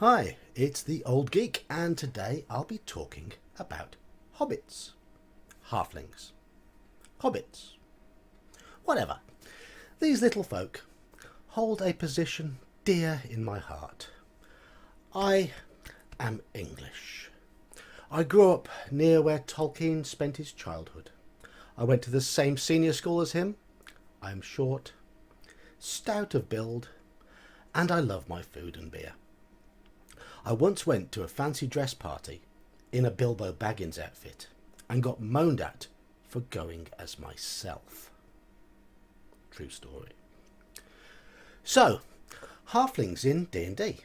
Hi, it's the Old Geek, and today I'll be talking about hobbits. Halflings. Hobbits. Whatever. These little folk hold a position dear in my heart. I am English. I grew up near where Tolkien spent his childhood. I went to the same senior school as him. I am short, stout of build, and I love my food and beer. I once went to a fancy dress party in a Bilbo Baggins outfit and got moaned at for going as myself. True story. So, halflings in D&D,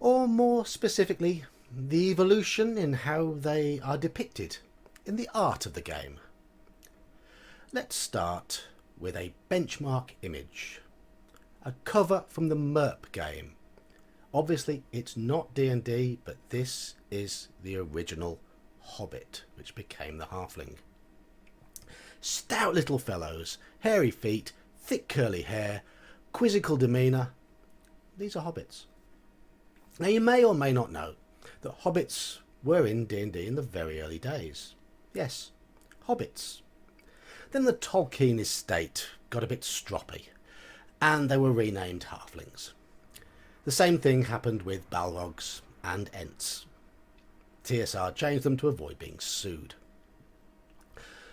or more specifically, the evolution in how they are depicted in the art of the game. Let's start with a benchmark image, a cover from the MERP game. Obviously, it's not D&D, but this is the original Hobbit, which became the Halfling. Stout little fellows, hairy feet, thick curly hair, quizzical demeanour. These are hobbits. Now, you may or may not know that hobbits were in D&D in the very early days. Yes, hobbits. Then the Tolkien estate got a bit stroppy, and they were renamed halflings. The same thing happened with Balrogs and Ents. TSR changed them to avoid being sued.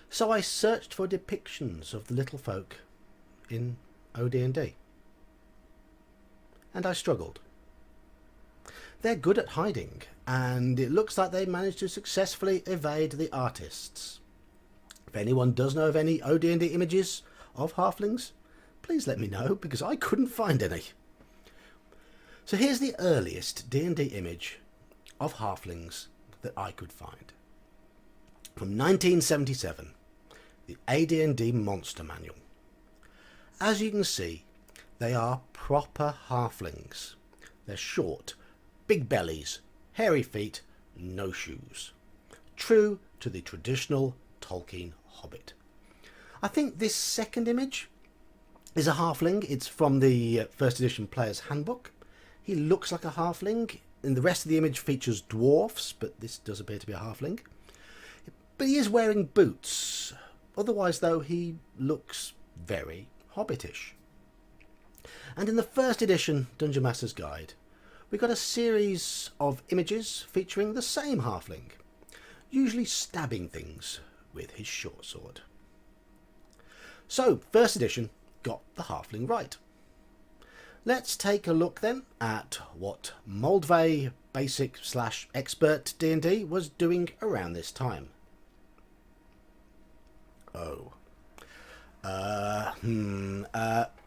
So I searched for depictions of the little folk in OD&D. And I struggled. They're good at hiding, and it looks like they managed to successfully evade the artists. If anyone does know of any OD&D images of halflings, please let me know, because I couldn't find any. So here's the earliest D&D image of halflings that I could find. From 1977, the AD&D Monster Manual. As you can see, they are proper halflings. They're short, big bellies, hairy feet, no shoes. True to the traditional Tolkien Hobbit. I think this second image is a halfling. It's from the first edition Player's Handbook. He looks like a halfling, and the rest of the image features dwarfs, but this does appear to be a halfling. But he is wearing boots. Otherwise, though, he looks very hobbitish. And in the first edition Dungeon Master's Guide, we got a series of images featuring the same halfling, usually stabbing things with his short sword. So, first edition got the halfling right. Let's take a look then at what Moldvay Basic / Expert D&D was doing around this time.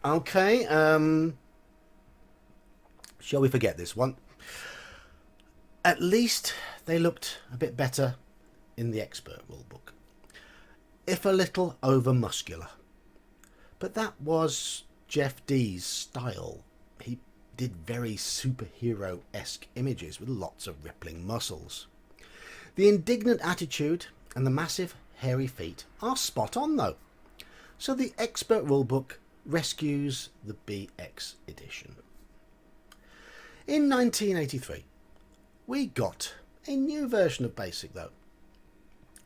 Okay, shall we forget this one? At least they looked a bit better in the Expert rulebook, if a little over muscular. But that was Jeff D's style. He did very superhero-esque images with lots of rippling muscles. The indignant attitude and the massive hairy feet are spot on though. So the Expert rulebook rescues the BX edition. In 1983, we got a new version of Basic though.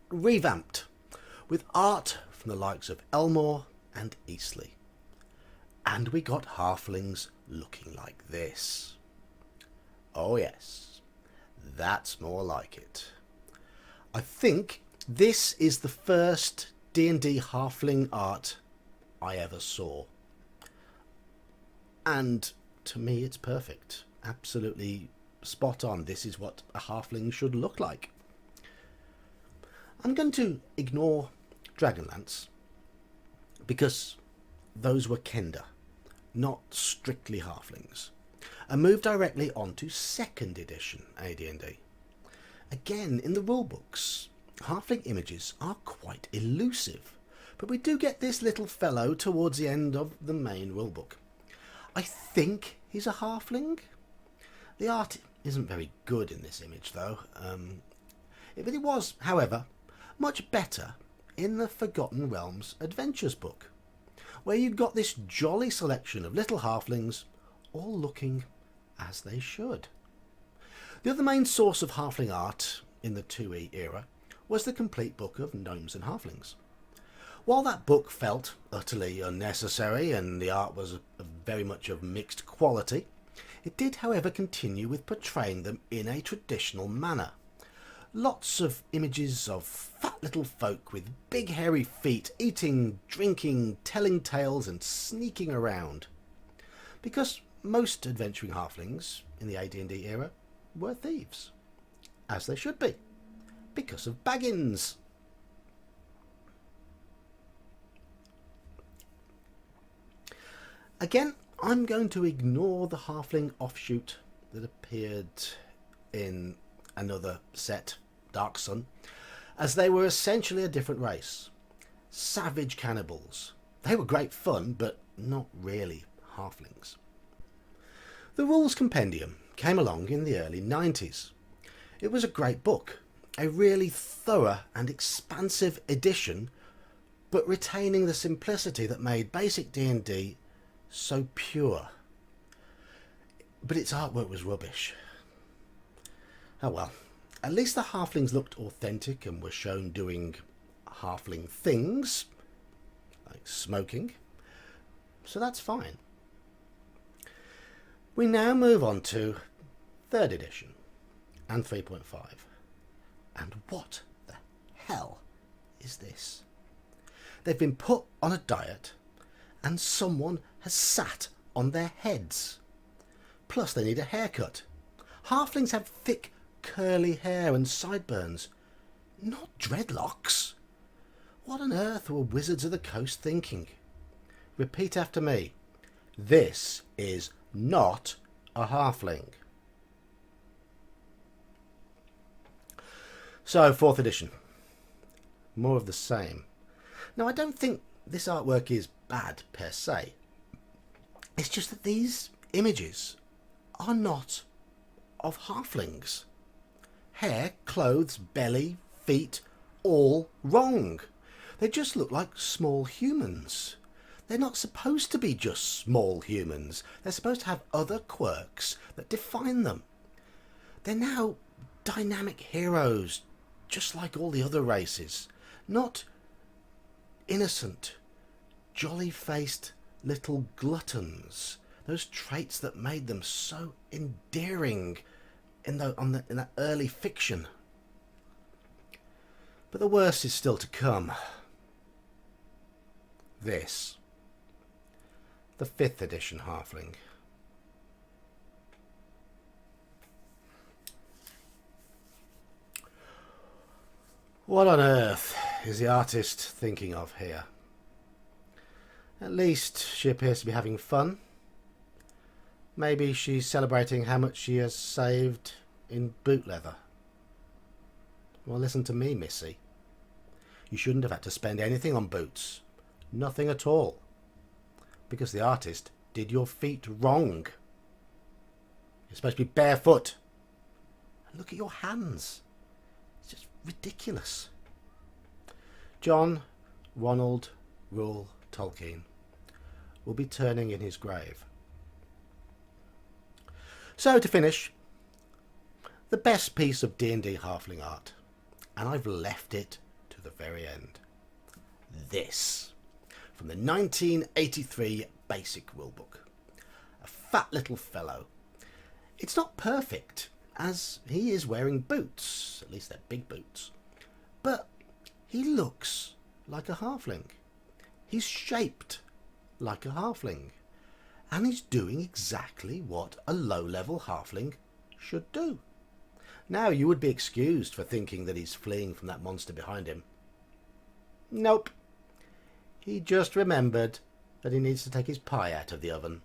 Revamped, with art from the likes of Elmore and Eastleigh. And we got halflings looking like this. Oh yes, that's more like it. I think this is the first D&D halfling art I ever saw. And to me it's perfect. Absolutely spot on. This is what a halfling should look like. I'm going to ignore Dragonlance because those were Kenda, not strictly halflings, and move directly on to second edition AD&D. Again, in the rulebooks, halfling images are quite elusive, but we do get this little fellow towards the end of the main rulebook. I think he's a halfling. The art isn't very good in this image though. But it was, however, much better in the Forgotten Realms Adventures book, where you've got this jolly selection of little halflings all looking as they should. The other main source of Halfling art in the 2E era was the complete book of Gnomes and Halflings. While that book felt utterly unnecessary and the art was very much of mixed quality, it did, however, continue with portraying them in a traditional manner. Lots of images of fat little folk with big hairy feet, eating, drinking, telling tales and sneaking around. Because most adventuring halflings in the AD&D era were thieves, as they should be, because of Baggins. Again, I'm going to ignore the halfling offshoot that appeared in another set, Dark Sun, as they were essentially a different race. Savage cannibals. They were great fun, but not really halflings. The Rules Compendium came along in the early 90s. It was a great book, a really thorough and expansive edition, but retaining the simplicity that made basic D&D so pure. But its artwork was rubbish. Oh well, at least the halflings looked authentic and were shown doing halfling things, like smoking, so that's fine. We now move on to 3rd edition and 3.5. And what the hell is this? They've been put on a diet and someone has sat on their heads. Plus they need a haircut. Halflings have thick curly hair and sideburns, not dreadlocks. What on earth were Wizards of the Coast thinking? Repeat after me. This is not a halfling. So, 4th edition. More of the same. Now, I don't think this artwork is bad per se. It's just that these images are not of halflings. Hair, clothes, belly, feet, all wrong. They just look like small humans. They're not supposed to be just small humans. They're supposed to have other quirks that define them. They're now dynamic heroes, just like all the other races. Not innocent, jolly-faced little gluttons. Those traits that made them so endearing in that early fiction. But the worst is still to come. This. The 5th edition halfling. What on earth is the artist thinking of here? At least she appears to be having fun. Maybe she's celebrating how much she has saved in boot leather. Well, listen to me, Missy. You shouldn't have had to spend anything on boots. Nothing at all. Because the artist did your feet wrong. You're supposed to be barefoot. And look at your hands. It's just ridiculous. John Ronald Rule Tolkien will be turning in his grave. So to finish, the best piece of D&D halfling art, and I've left it to the very end. This, from the 1983 basic rulebook. A fat little fellow. It's not perfect, as he is wearing boots, at least they're big boots, but he looks like a halfling. He's shaped like a halfling. And he's doing exactly what a low-level halfling should do. Now, you would be excused for thinking that he's fleeing from that monster behind him. Nope. He just remembered that he needs to take his pie out of the oven.